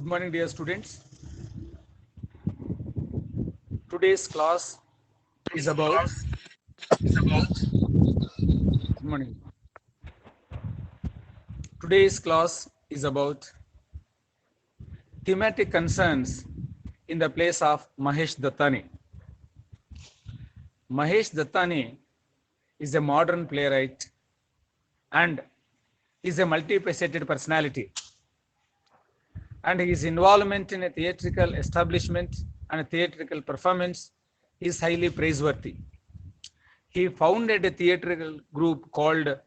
Good morning, dear students. Today's class is about. Good morning. Today's class is about thematic concerns in the place of Mahesh Dattani. Mahesh Dattani is a modern playwright and is a multifaceted personality. And his involvement in a theatrical establishment and a theatrical performance is highly praiseworthy. He founded a theatrical group called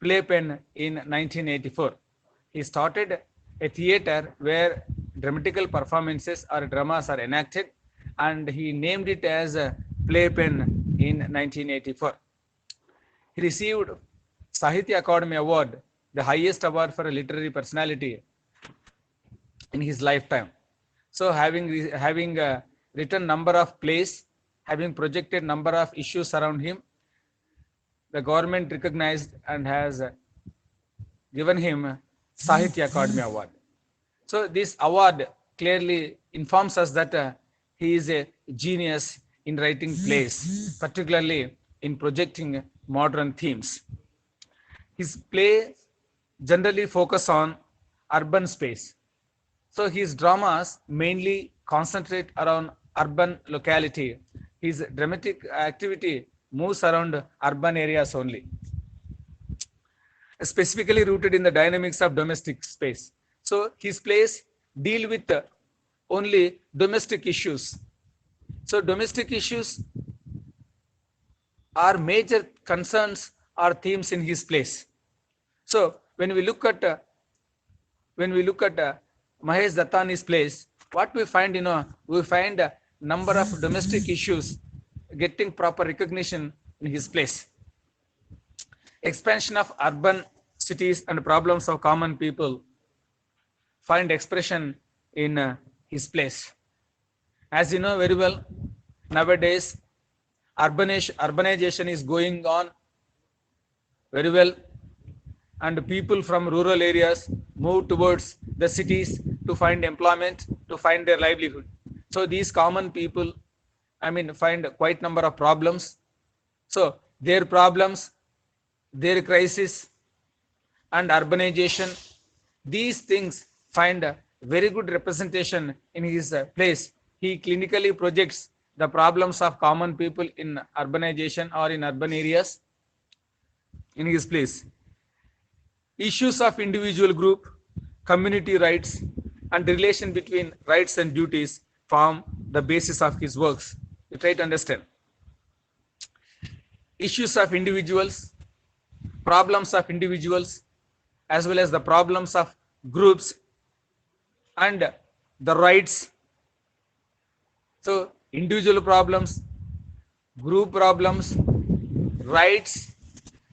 Playpen in 1984. He started a theater where dramatical performances or dramas are enacted, and he named it as Playpen in 1984. He received Sahitya Akademi Award, the highest award for a literary personality in his lifetime. So having written number of plays, having projected number of issues around him, the government recognized and has given him Sahitya Akademi Award. So this award clearly informs us that he is a genius in writing plays, particularly in projecting modern themes. His plays generally focus on urban space. So his dramas mainly concentrate around urban locality. His dramatic activity moves around urban areas only, specifically rooted in the dynamics of domestic space. So his plays deal with only domestic issues. So domestic issues are major concerns or themes in his plays. So when we look at Mahesh Dattani's plays, what we find, we find a number of domestic issues getting proper recognition in his plays. Expansion of urban cities and problems of common people find expression in his plays. As you know very well, nowadays urbanization is going on very well, and people from rural areas move towards the cities to find employment, to find their livelihood. So these common people, find quite number of problems. So their problems, their crisis, and urbanization, these things find a very good representation in his plays. He clinically projects the problems of common people in urbanization or in urban areas in his plays. Issues of individual group, community rights, and the relation between rights and duties form the basis of his works. You try to understand. Issues of individuals, problems of individuals, as well as the problems of groups and the rights. So individual problems, group problems, rights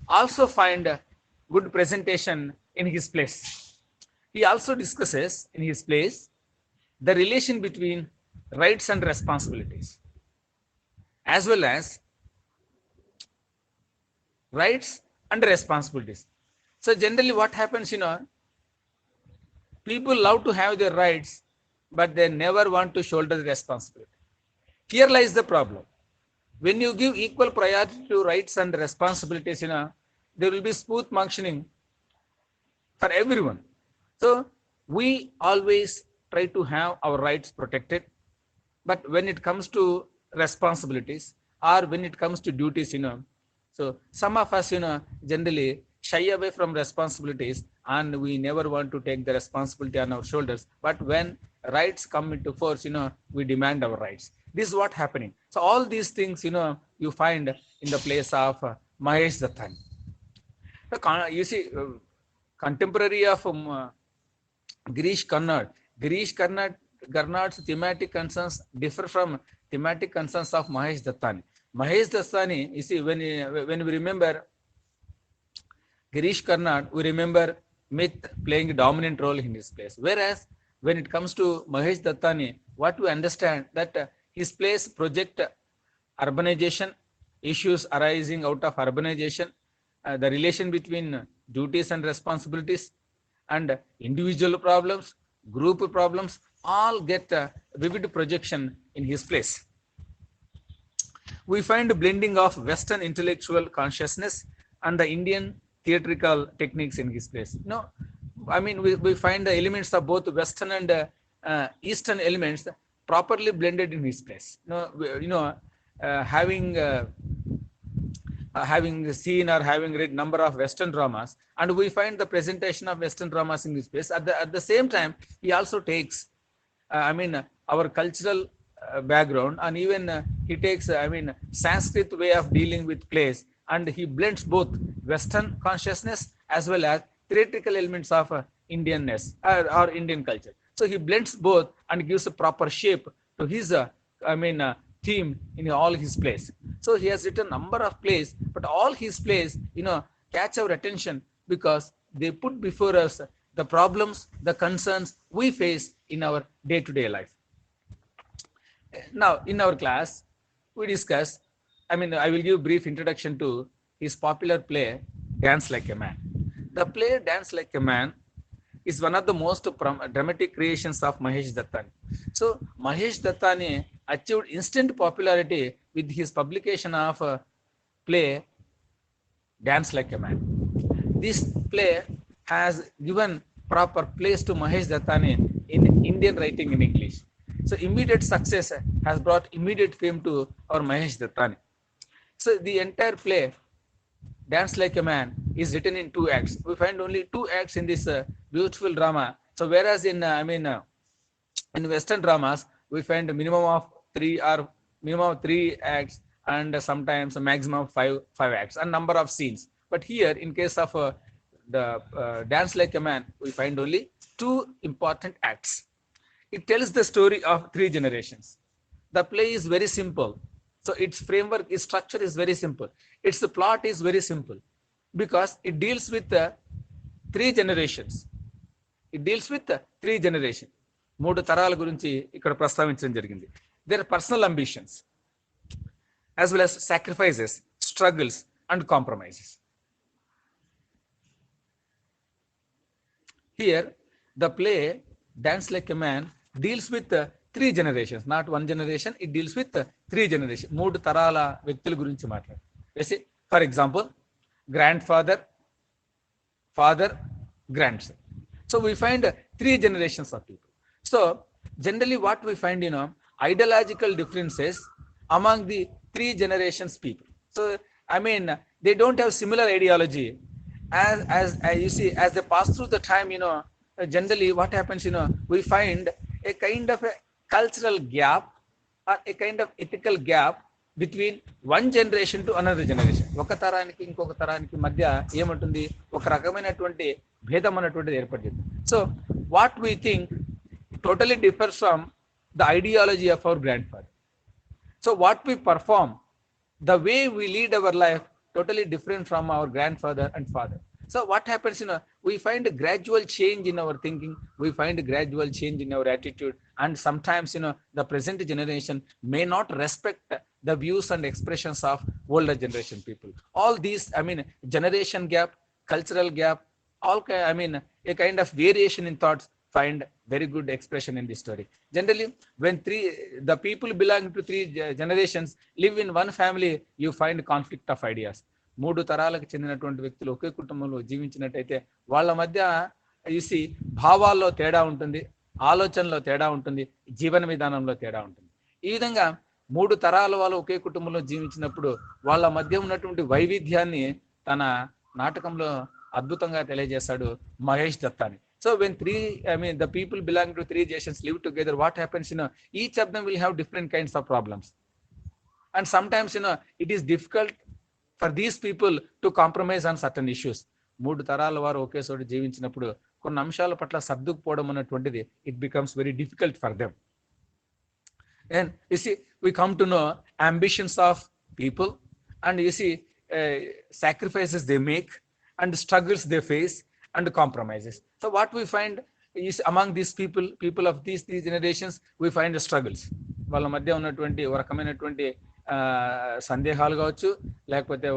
also find a good presentation in his plays. He also discusses in his plays the relation between rights and responsibilities, as well as rights and responsibilities. So generally what happens, people love to have their rights, but they never want to shoulder the responsibility. Here lies the problem. When you give equal priority to rights and responsibilities, there will be smooth functioning for everyone. So we always try to have our rights protected, but when it comes to responsibilities or when it comes to duties, so some of us, generally shy away from responsibilities and we never want to take the responsibility on our shoulders. But when rights come into force, we demand our rights. This is what happening. So all these things, you find in the place of Mahesh Dattani. You see, contemporary of Girish Karnad. Karnad's thematic concerns differ from thematic concerns of Mahesh Dattani. Mahesh Dattani, you see, when we remember Girish Karnad, we remember myth playing a dominant role in his plays. Whereas when it comes to Mahesh Dattani, what we understand that his plays project urbanization, issues arising out of urbanization, the relation between duties and responsibilities, and individual problems, group problems, all get a vivid projection in his plays. We find a blending of Western intellectual consciousness and the Indian theatrical techniques in his plays. No, I mean, we find the elements of both Western and Eastern elements properly blended in his plays. Having seen or having read number of Western dramas, and we find the presentation of Western dramas in his place. At the same time, he also takes, our cultural background, and even he takes, Sanskrit way of dealing with plays, and he blends both Western consciousness as well as theatrical elements of Indianness or Indian culture. So he blends both and gives a proper shape to his, theme in all his plays. So he has written number of plays, but all his plays, catch our attention because they put before us the problems, the concerns we face in our day-to-day life. Now, in our class, we discuss, I will give brief introduction to his popular play, Dance Like a Man. The play Dance Like a Man is one of the most dramatic creations of Mahesh Dattani. So, Mahesh Dattani achieved instant popularity with his publication of a play Dance Like a Man. This play has given proper place to Mahesh Dattani in Indian writing in English. So immediate success has brought immediate fame to our Mahesh Dattani. So the entire play, Dance Like a Man, is written in 2 acts. We find only 2 acts in this beautiful drama. So whereas in Western dramas, we find a minimum of 3 acts, and sometimes a maximum of 5 acts and number of scenes. But here, in case of the Dance Like a Man, we find only 2 important acts. It tells the story of 3 generations. The play is very simple. So its framework, its structure is very simple. Its plot is very simple because it deals with 3 generations. It deals with 3 generations. 3 తరాల గురించి ఇక్కడ ప్రస్తావించడం జరిగింది. Their personal ambitions, as well as sacrifices, struggles, and compromises. Here, the play Dance Like a Man deals with 3 generations, not 1 generation. It deals with 3 generations. 3 తరాల వ్యక్తుల గురించి మాట్లాడు. For example, grandfather, father, grandson. So we find 3 generations of people. So generally what we find, ideological differences among the 3 generations people. So they don't have similar ideology. As you see, as they pass through the time, generally what happens, we find a kind of a cultural gap or a kind of ethical gap between one generation to another generation. ఒక తరానికి ఇంకొక తరానికి మధ్య ఏముంటుంది, ఒక రకమైనటువంటి భేదం అన్నటువంటిది ఏర్పడుతుంది. So what we think totally differs from the ideology of our grandfather. So what we perform, the way we lead our life, totally different from our grandfather and father. So what happens, we find a gradual change in our thinking, we find a gradual change in our attitude, and sometimes, the present generation may not respect the views and expressions of older generation people. All these, generation gap, cultural gap, a kind of variation in thoughts find very good expression in this story. Generally, when the people belonging to 3 generations live in one family, you find conflict of ideas. 3 తరాలకు చెందినటువంటి వ్యక్తులు ఒకే కుటుంబంలో జీవించినట్టయితే వాళ్ళ మధ్య భావాల్లో తేడా ఉంటుంది, ఆలోచనలో తేడా ఉంటుంది, జీవన విధానంలో తేడా ఉంటుంది. ఈ విధంగా 3 తరాల వాళ్ళు ఒకే కుటుంబంలో జీవించినప్పుడు వాళ్ళ మధ్య ఉన్నటువంటి వైవిధ్యాన్ని తన నాటకంలో అద్భుతంగా తెలియజేశాడు Mahesh Dattani. So when the people belonging to 3 generations live together, what happens, each of them will have different kinds of problems. And sometimes, it is difficult for these people to compromise on certain issues. 3 తరాల వారు ఒకే చోట జీవించినప్పుడు కొన్ని అంశాల పట్ల సర్దుకుపోవడం అన్నటువంటిది, it becomes very difficult for them. And we come to know ambitions of people, and sacrifices they make, and struggles they face, and compromises. So what we find is among these people of these 3 generations, we find struggles. వాళ్ళ మధ్య ఉన్నటువంటి ఒక రకమైనటువంటి సందేహాలు కావచ్చు, లేకపోతే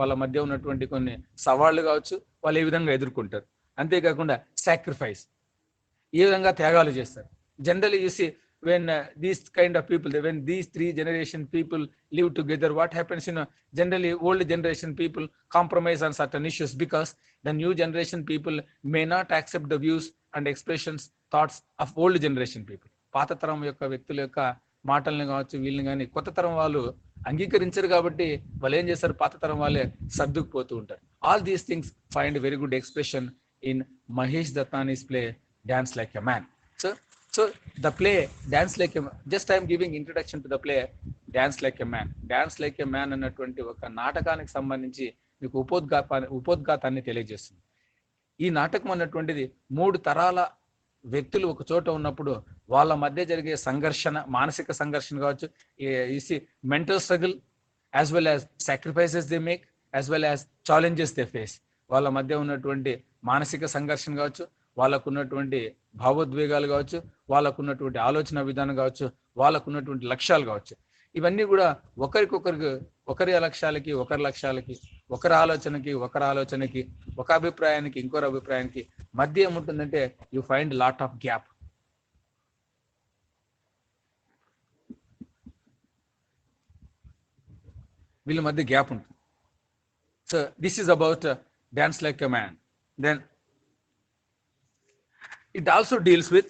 వాళ్ళ మధ్య ఉన్నటువంటి కొన్ని సవాళ్లు కావచ్చు, వాళ్ళు ఏ విధంగా ఎదుర్కొంటారు. అంతేకాకుండా సాక్రిఫైస్, ఈ విధంగా త్యాగాలు చేస్తారు. Generally you see when these kind of people, when these three generation people live together, what happens, generally old generation people compromise on certain issues because the new generation people may not accept the views and expressions, thoughts of old generation people. పాత తరం యొక్క వ్యక్తుల యొక్క మాటల్ని కావచ్చు వీళ్ళని కానీ కొత్త తరం వాళ్ళు అంగీకరించరు కాబట్టి వాళ్ళు ఏం చేస్తారు, పాత తరం వాళ్ళే సర్దుకుపోతూ ఉంటారు. All these things find very good expression in Mahesh Dattani's play Dance like a Man. So the play Dance Like a Man, just I am giving introduction to the play Dance Like a Man. Dance Like a Man అన్నటువంటి ఒక నాటకానికి సంబంధించి మీకు ఉపోద్ఘాతాన్ని తెలియజేస్తుంది. ఈ నాటకం అన్నటువంటిది 3 తరాల వ్యక్తులు ఒక చోట ఉన్నప్పుడు వాళ్ళ మధ్య జరిగే సంఘర్షణ, మానసిక సంఘర్షణ కావచ్చు, mental struggle as well as sacrifices they make as well as challenges they face. వాళ్ళ మధ్య ఉన్నటువంటి మానసిక సంఘర్షణ కావచ్చు, వాళ్ళకు ఉన్నటువంటి భావోద్వేగాలు కావచ్చు, వాళ్ళకు ఉన్నటువంటి ఆలోచన విధానం కావచ్చు, వాళ్ళకు ఉన్నటువంటి లక్ష్యాలు కావచ్చు, ఇవన్నీ కూడా ఒకరికొకరికి, ఒకరి లక్ష్యాలకి ఒకరి లక్ష్యాలకి, ఒకరి ఆలోచనకి ఒక అభిప్రాయానికి ఇంకొక అభిప్రాయానికి మధ్య ఏముంటుందంటే you find lot of gap. వీళ్ళ మధ్య గ్యాప్ ఉంటుంది. So this is about dance like a man. Then it also deals with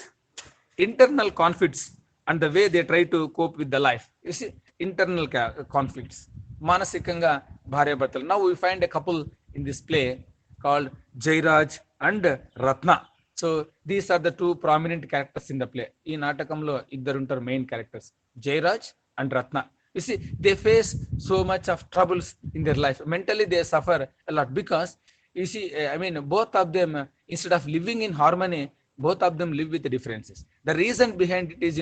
internal conflicts and the way they try to cope with the life. You see, internal conflicts, manasikanga bharya bhartalu. Now we find a couple in this play called Jairaj and Ratna. So these are the two prominent characters in the play. Ee natakamlo iddaru untaru main characters, Jairaj and Ratna. You see, they face so much of troubles in their life. Mentally they suffer a lot because you see, I mean, both of them, instead of living in harmony, both of them live with the differences. The reason behind it is,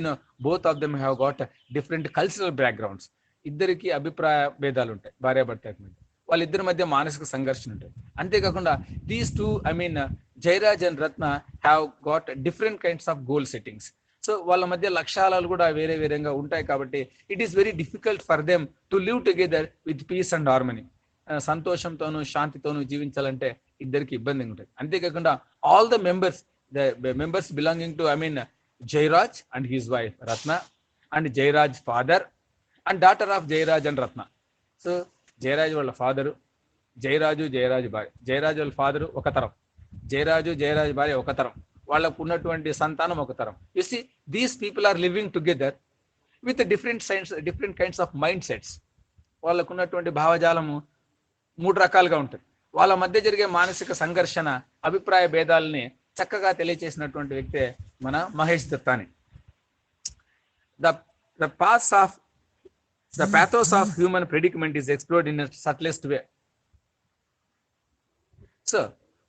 both of them have got different cultural backgrounds. ఇద్దరికి అభిప్రాయ భేదాలు ఉంటాయి భార్యాభర్తల మధ్య, వాళ్ళిద్దరి మధ్య మానసిక సంఘర్షణ ఉంటుంది. అంతేకాకుండా these two, I mean Jayaraj and Ratna have got different kinds of goal settings. So వాళ్ళ మధ్య లక్ష్యాలు కూడా వేరే వేరేగా ఉంటాయి కాబట్టి it is very difficult for them to live together with peace and harmony. సంతోషంతోనూ శాంతితోనూ జీవించాలంటే ఇద్దరికి ఇబ్బందిగా ఉంటుంది. అంతేకాకుండా all the members belonging to, I mean, Jairaj and his wife Ratna, and Jairaj father and daughter of Jairaj and Ratna. So Jairaj వాళ్ళ father, Jayaraju భార్య, జయరాజు వాళ్ళ ఫాదరు ఒక తరం, జయరాజు భార్య ఒక తరం, వాళ్ళకు ఉన్నటువంటి సంతానం ఒక తరం. You see, these people are living together with different kinds of mindsets. వాళ్ళకు ఉన్నటువంటి భావజాలము 3 రకాలుగా ఉంటుంది. వాళ్ళ మధ్య జరిగే మానసిక సంఘర్షణ, అభిప్రాయ భేదాలని చక్కగా తెలియచేసినటువంటి వ్యక్తే మన Mahesh Dattani. The pathos of human predicament is explored in a subtlest way. So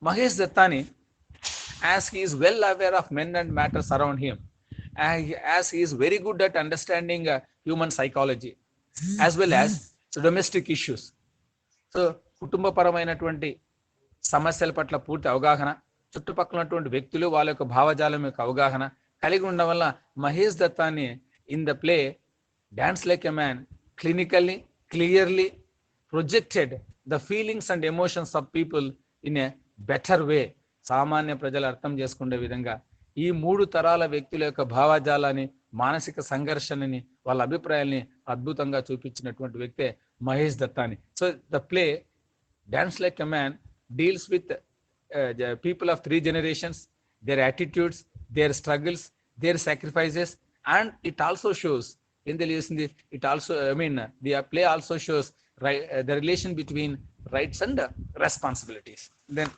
Mahesh Dattani, as he is well aware of men and matters around him, as he is very good at understanding human psychology as well as domestic issues. So కుటుంబపరమైనటువంటి సమస్యల పట్ల పూర్తి అవగాహన, చుట్టుపక్కల ఉన్నటువంటి వ్యక్తులు వాళ్ళ యొక్క భావజాలం యొక్క అవగాహన కలిగి ఉండడం వల్ల Mahesh Dattani in the play Dance like a Man clearly projected the feelings and emotions of people in a better way. సామాన్య ప్రజలు అర్థం చేసుకునే విధంగా ఈ 3 తరాల వ్యక్తుల యొక్క భావజాలాన్ని, మానసిక సంఘర్షణని, వాళ్ళ అభిప్రాయాల్ని అద్భుతంగా చూపించినటువంటి వ్యక్తే Mahesh Dattani. So the play Dance like a Man deals with the people of 3 generations, their attitudes, their struggles, their sacrifices, and it also shows the play also shows the relation between rights and responsibilities. Then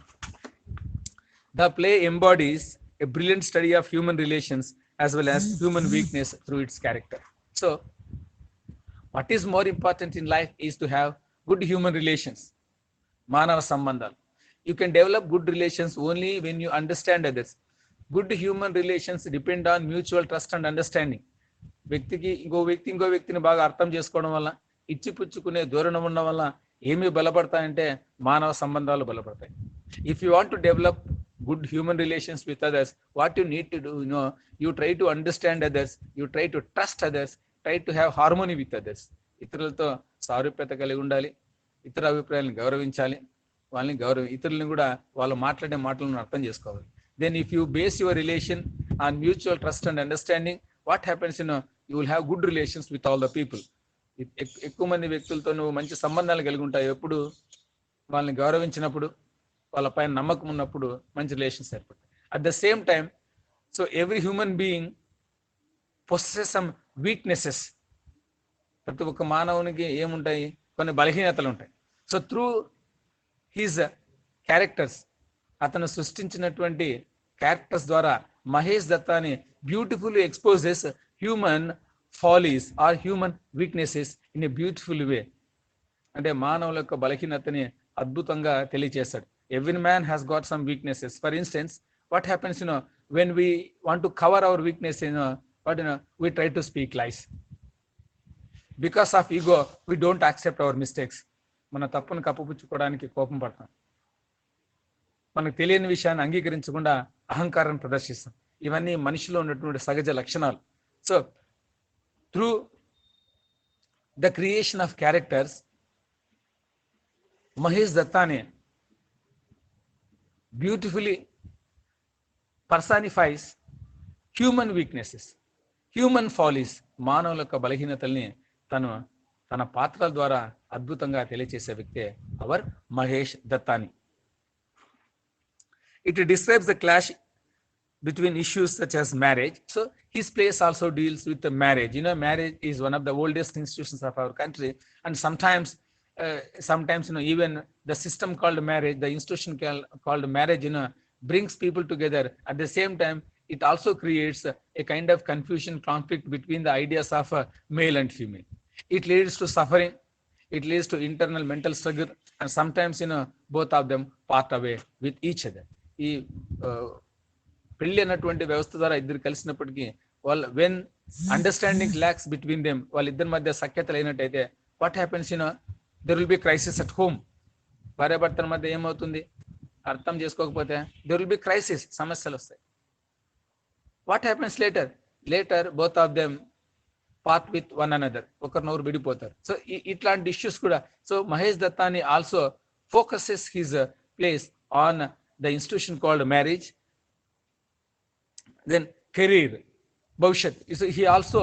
the play embodies a brilliant study of human relations as well as human weakness through its character. So what is more important in life is to have good human relations, మానవ సంబంధాలు. You can develop good relations only when you understand others. Good human relations depend on mutual trust and understanding. వ్యక్తికి ఇంకో వ్యక్తిని బాగా అర్థం చేసుకోవడం వల్ల, ఇచ్చిపుచ్చుకునే ధోరణి ఉండడం వల్ల ఏమి బలపడతాయంటే మానవ సంబంధాలు బలపడతాయి. If you want to develop good human relations with others, what you need to do, you try to understand others, you try to trust others, try to have harmony with others. ఇతరులతో సారూప్యత కలిగి ఉండాలి, ఇతర అభిప్రాయాలను గౌరవించాలి, వాళ్ళని ఇతరులను కూడా వాళ్ళు మాట్లాడే మాటలను అర్థం చేసుకోవాలి. Then if you base your relation on mutual trust and understanding, what happens, you will have good relations with all the people. ఎక్కువ మంది వ్యక్తులతో నువ్వు మంచి సంబంధాలు కలిగి ఉంటావు ఎప్పుడు వాళ్ళని గౌరవించినప్పుడు, వాళ్ళ పైన నమ్మకం ఉన్నప్పుడు మంచి రిలేషన్స్ ఏర్పడతాయి. At the same time, so every human being possesses some weaknesses. ప్రతి ఒక్క మానవునికి ఏముంటాయి? కొన్ని బలహీనతలు ఉంటాయి. సో త్రూ హిజ్ క్యారెక్టర్స్, అతను సృష్టించినటువంటి క్యారెక్టర్స్ ద్వారా Mahesh Dattani beautifully exposes human follies or human weaknesses in a beautiful way. అంటే మానవుల యొక్క బలహీనతని అద్భుతంగా తెలియజేశాడు. Every man has got some weaknesses. For instance, what happens when we want to cover our weakness, we try to speak lies. Because of ego, we don't accept our mistakes. మన తప్పును కప్పుపుచ్చుకోవడానికి కోపం పడతాం. మనకు తెలియని విషయాన్ని అంగీకరించకుండా అహంకారం ప్రదర్శిస్తాం. ఇవన్నీ మనిషిలో ఉన్నటువంటి సహజ లక్షణాలు. So through the creation of characters, Mahesh దత్తానే beautifully personifies human weaknesses, human follies. మానవుల యొక్క బలహీనతల్ని తన పాత్రల ద్వారా అద్భుతంగా తెలియచేసే వ్యక్తే our Mahesh Dattani. It describes the clash between issues such as marriage. So his plays also deals with the marriage. Marriage is one of the oldest institutions of our country, and sometimes even the system called marriage, the institution called marriage, brings people together. At the same time, it also creates a kind of confusion, conflict between the ideas of male and female. It leads to suffering, it leads to internal mental struggle, and sometimes both of them part away with each other. ఈ పెళ్లి అన్నటువంటి వ్యవస్థ ద్వారా ఇద్దరు కలిసినప్పటికీ వాళ్ళు when understanding lacks between them, వాళ్ళిద్దరి మధ్య సఖ్యత లేనట్టయితే what happens, there will be crisis at home. భార్యాభర్తల మధ్య ఏమవుతుంది? అర్థం చేసుకోకపోతే దెర్ విల్ బి క్రైసిస్, సమస్యలు వస్తాయి. What happens later both of them part with one another, ఒకరినొకరు విడిపోతారు. సో ఇట్లాంటి ఇష్యూస్ కూడా. So Mahesh Dattani also focuses his plays on the institution called marriage, then career, భవిష్యత్. So he also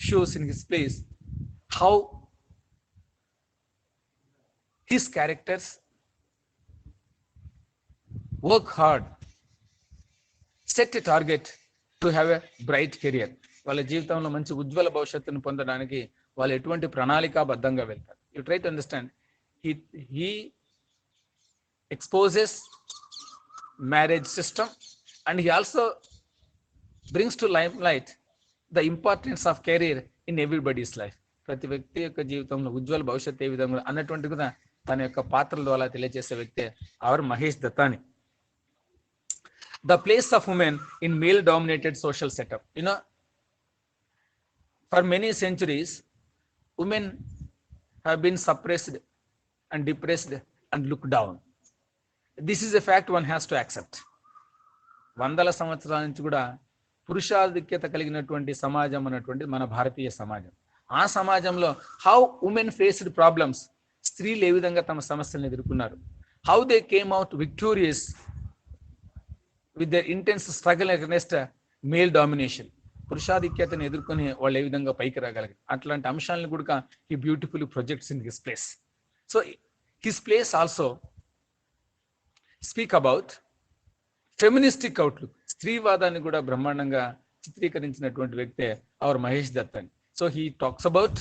shows in his plays how his characters work hard, set a target to have a bright career. వాళ్ళ జీవితంలో మంచి ఉజ్వల భవిష్యత్తును పొందడానికి వాళ్ళు ఎటువంటి ప్రణాళికాబద్ధంగా వెళ్తారు. You try to understand. He exposes marriage system and he also brings to light the importance of career in everybody's life. ప్రతి వ్యక్తి యొక్క జీవితంలో ఉజ్వల భవిష్యత్తు ఏ విధంగా అన్నటువంటి కూడా తన యొక్క పాత్రల ద్వారా తెలియజేసే వ్యక్తే our Mahesh Dattani. The place of women in male-dominated social setup. For many centuries, women have been suppressed and depressed and looked down. This is a fact one has to accept. వందల సంవత్సరాల నుంచి కూడా పురుషాధిక్యత కలిగినటువంటి సమాజం అన్నటువంటి మన భారతీయ సమాజం. ఆ సమాజంలో హౌ ఉమెన్ ఫేస్డ్ ప్రాబ్లమ్స్, స్త్రీలు ఏ విధంగా తమ సమస్యలను ఎదుర్కొన్నారు, how they came out victorious with their intense struggle against male domination. పురుషాధిక్యతను ఎదుర్కొని వాళ్ళు ఏ విధంగా పైకి రాగలిగారు, అట్లాంటి అంశాలను కూడా he beautifully projects in his place. So his place also speak about feministic outlook. స్త్రీవాదాన్ని కూడా బ్రహ్మాండంగా చిత్రీకరించినటువంటి వ్యక్తే our Mahesh Dattani. So he talks about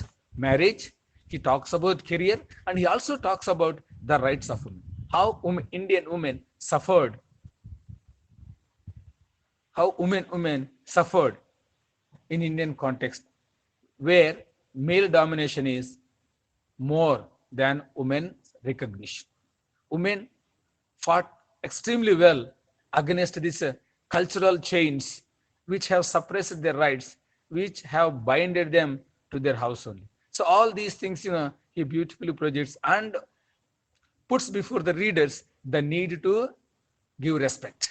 marriage, he talks about career, and he also talks about the rights of women. How Indian women suffered, how women suffered in Indian context, where male domination is more than women's recognition. Women fought extremely well against these cultural chains which have suppressed their rights, which have binded them to their house only. So all these things, he beautifully projects and puts before the readers the need to give respect.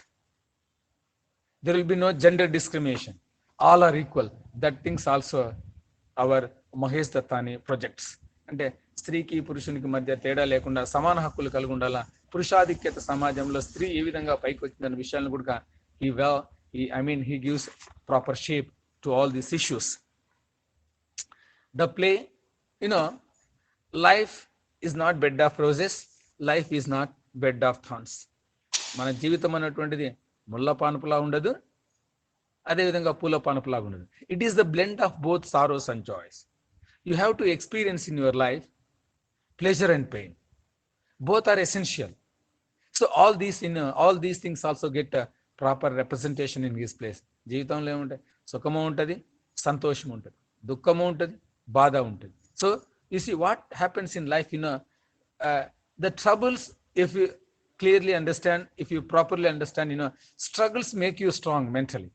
There will be no gender discrimination. All are equal. That things also our Mahesh Dattani projects. అంటే స్త్రీకి పురుషునికి మధ్య తేడా లేకుండా సమాన హక్కులు కలిగి ఉండాలా, పురుషాధిక్యత సమాజంలో స్త్రీ ఏ విధంగా పైకి వచ్చిందన్న విషయాలను కూడా he gives proper shape to all these issues. The play, life is not bed of roses, life is not bed of thorns. మన జీవితం అన్నటువంటిది ముళ్ళ పానుపులా ఉండదు, అదేవిధంగా పూల పానుపులాగా ఉండదు. It is the blend of both sorrows and joys. You have to experience in your life pleasure and pain. Both are essential. So all these things also get a proper representation in his place. జీవితంలో ఏముంటాయి? సుఖము ఉంటుంది, సంతోషం ఉంటుంది, దుఃఖము ఉంటుంది, బాధ ఉంటుంది. So you see what happens in life, the troubles, if you clearly understand, if you properly understand, struggles make you strong mentally.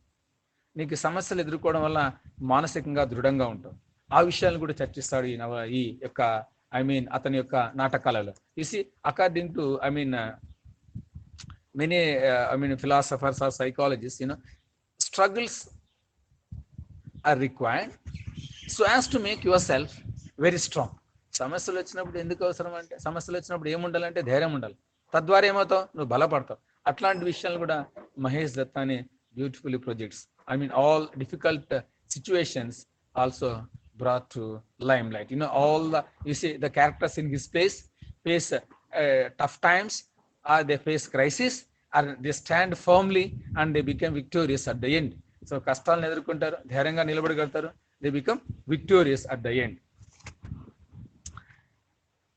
నీకు సమస్యలు ఎదుర్కోవడం వల్ల మానసికంగా దృఢంగా ఉంటావు. ఆ విషయాలను కూడా చర్చిస్తాడు ఈ యొక్క అతని యొక్క నాటకాలలో. You see, according to many philosophers or psychologists, struggles are required so as to make yourself very strong. సమస్యలు వచ్చినప్పుడు ఎందుకు అవసరం అంటే, సమస్యలు వచ్చినప్పుడు ఏముండాలంటే ధైర్యం ఉండాలి. తద్వారా ఏమవుతావు? నువ్వు బలపడతావు. అట్లాంటి విషయాలు కూడా Mahesh Dattani beautifully projects. all difficult situations also brought to limelight. The characters in his place face tough times, or they face crisis, or they stand firmly and they become victorious at the end. So కష్టాలను ఎదుర్కొంటారు, ధైర్యంగా నిలబడగలుగుతారు, they become victorious at the end.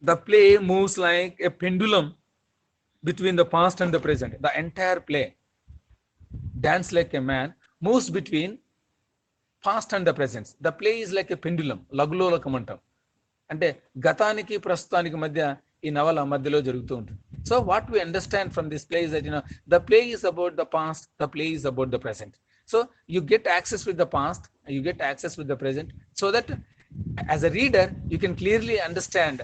The play moves like a pendulum between the past and the present. The entire play, Dance Like a Man, moves between past and the present. The play is like a pendulum. లఘులోలకం అంటాం. అంటే గతానికి ప్రస్తుతానికి మధ్య ఈ నవల మధ్యలో జరుగుతూ ఉంటుంది. So what we understand from this play is that the play is about the past, the play is about the present. So you get access with the past, you get access with the present, so that as a reader you can clearly understand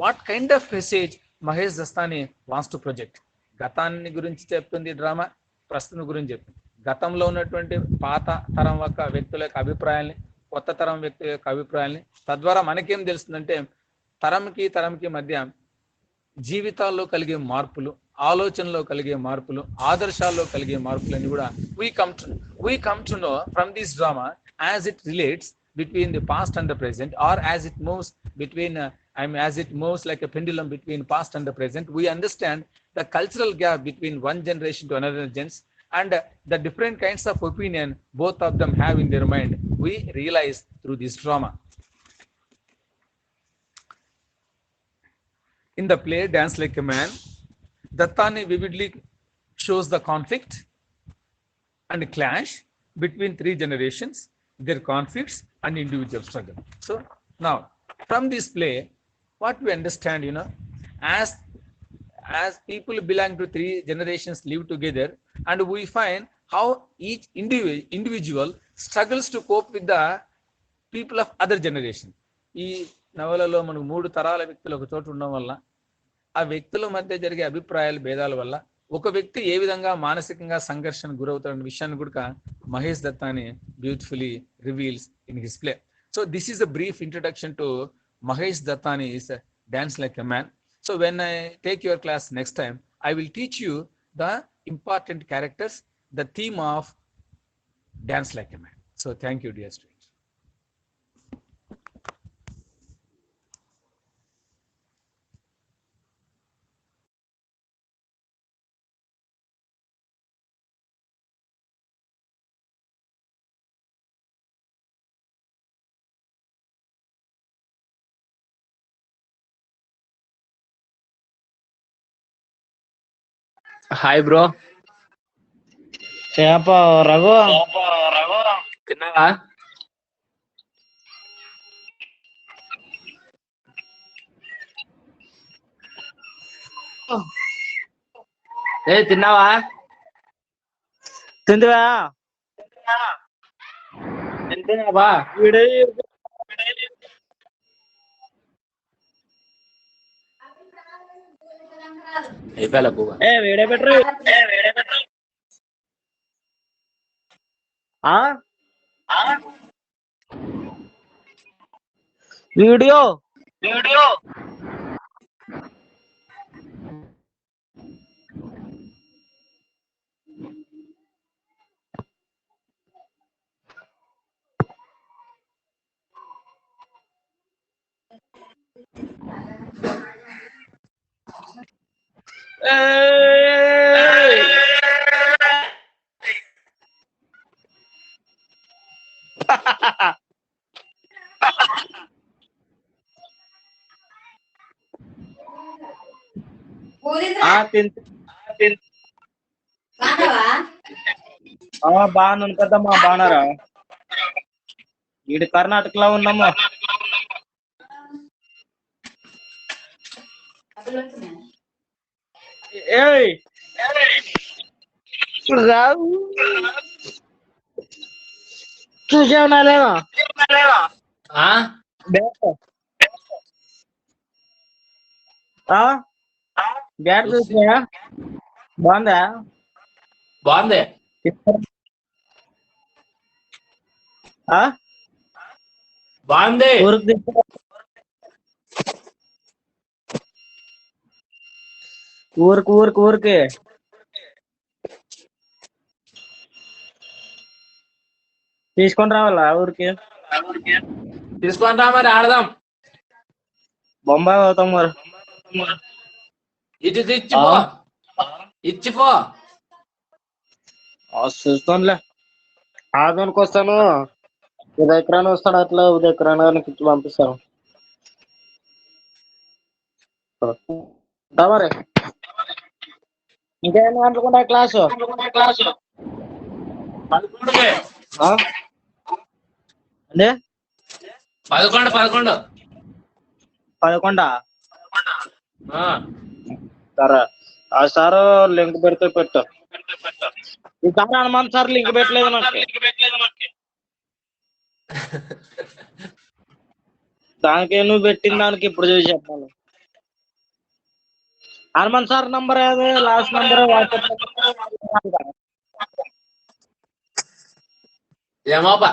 what kind of message Mahesh దస్తాని wants to project. గతాన్ని గురించి చెప్తుంది drama, ప్రస్తుతం గురించి చెప్తుంది. గతంలో ఉన్నటువంటి పాత తరం యొక్క వ్యక్తుల యొక్క అభిప్రాయాల్ని, కొత్త తరం వ్యక్తుల యొక్క అభిప్రాయాల్ని, తద్వారా మనకేం తెలుస్తుందంటే తరంకి మధ్య జీవితాల్లో కలిగే మార్పులు, ఆలోచనలో కలిగే మార్పులు, ఆదర్శాల్లో కలిగే మార్పులన్నీ కూడా we come to know from this drama as it relates between the past and the present, or as it moves between as it moves like a pendulum between past and the present. We understand the cultural gap between one generation to another generation, and the different kinds of opinion both of them have in their mind. We realize through this drama. In the play Dance Like a Man, Dattani vividly shows the conflict and clash between three generations, their conflicts and individual struggle. So now from this play, what we understand, as people belong to three generations live together, and we find how each individual struggles to cope with the people of other generation. ఈ నవలలో మనకు 3 తరాల వ్యక్తులు ఒక చోట ఉండడం వల్ల, ఆ వ్యక్తుల మధ్య జరిగే అభిప్రాయాల భేదాల వల్ల ఒక వ్యక్తి ఏ విధంగా మానసికంగా సంఘర్షణ గురవుతాడన్న విషయాన్ని కూడా Mahesh Dattani beautifully reveals in his play. So this is a brief introduction to Mahesh Dattani's Dance Like a Man. So when I take your class next time, I will teach you the important characters, the theme of Dance Like a Man. So thank you, dear students. Hi bro. Raghu తిన్నావా? తిన్నావా? తిందివా? తింటున్నావా? అయిపోయా పువ్వు. Video పెట్టరు. Video బాగున్నాను కదమ్మా, బాగున్నారా? ఈడు కర్ణాటకలో ఉన్నాము. ఏయ్ రావు చూసావునా లేదా? బ్యాట్ చూసా, బాగుందా? బాగుంది. బాగుంది. ఊరికి తీసుకొని రావాలా? ఊరికి తీసుకొని రా, మరి ఆడదాం. బొంబాయి పోతాం మరి. ఇటు ఇచ్చిపో, ఇచ్చిపో. చూస్తానులే. ఆదానికి వస్తాను, ఉదయకరాన్ని వస్తాడు. అట్లా ఉదయకరానికి ఇచ్చి పంపిస్తాను. మరి ఇంకేమైనా అనుకుంటా క్లాసు 11 సరే. ఆ సారు లింక్ పెడితే పెట్టు. ఈ సార్ హనుమాన్ సార్ లింక్ పెట్టలేదు నాకు. దానికి నువ్వు పెట్టిన దానికి ఇప్పుడు చూసి చెప్పాలి. హనుమాన్ సార్ నంబర్ ఏది? Last number WhatsApp. ఏమోపా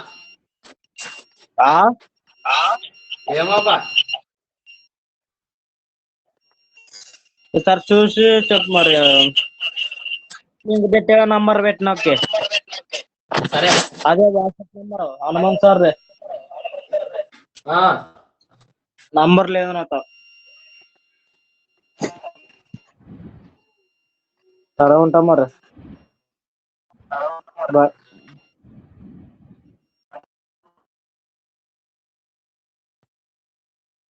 సార్ చూసి చెప్పు మరి. లింక్ పెట్టే నంబర్ పెట్టిన. ఓకే, సరే. అదే WhatsApp number Hanuman sir number లేదు నాతో. సరే, ఉంటాం మరి. బాయ్.